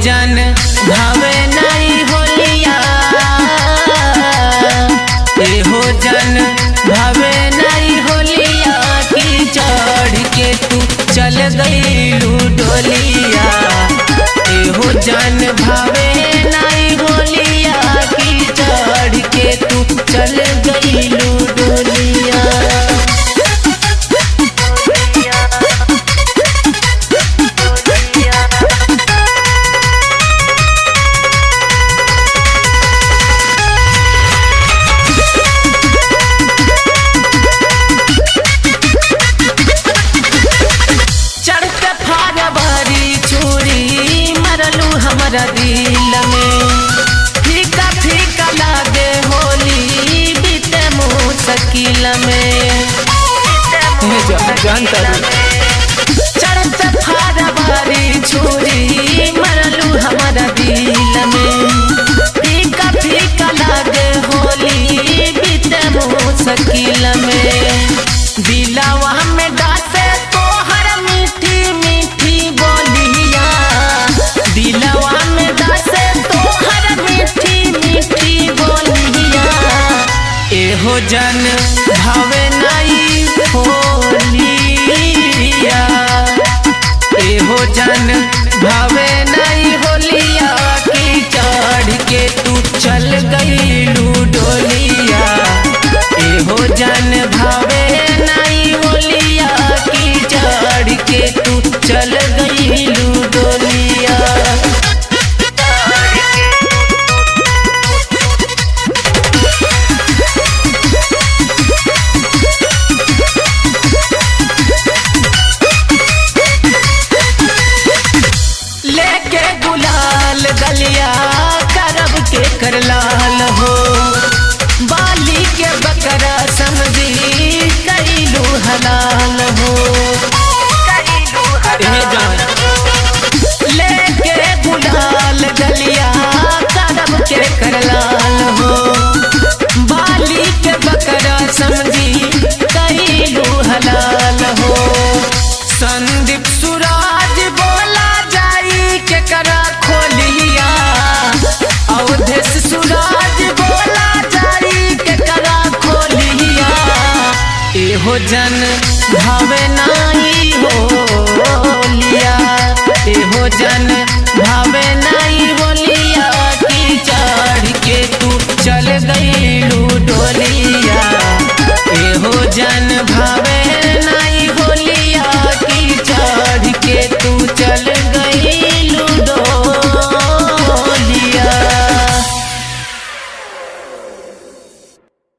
जन भावे नहीं होलिया, एहो जन भावे नहीं होलिया की चढ़ के तू चल गईलू डोलिया। एहो जन भावे नहीं होलिया की चढ़ के तू चल गईलू डोलिया। हमरा दिल में फीका फीका लागे होली बीते मुश्किल में। चढ़त फरवरी छुरी मरलू हमरा दिल में फीका फीका लागे होली बीते मुश्किल में। दिलवा में डासे तोहर मीठी मीठी बोलिया, दिलवा में डासे तोहर मीठी मीठी बोलिया। एहो जन भावे नहीं होलिया, एहो जन भावे नहीं होलिया की चढ़ के तू चल गईलू डोलिया। एहो जन भावे नहीं होलिया की चढ़ के तू चल गईलू डोलिया। लेके गुलाल गलिया करब के कर लाल हो, बाली के बकरा समझी कईलू हलाल हो। लेके गुलाल गलिया करब के कर लाल हो, बाली के बकरा समझी कईलू हलाल हो। संदीप सुराज बोला जाई के करा खोलिया, अवधेश सुराज बोला जाई के करा खोलिया। एहो जन भावे नहीं होलिया, एहो जन भावे नहीं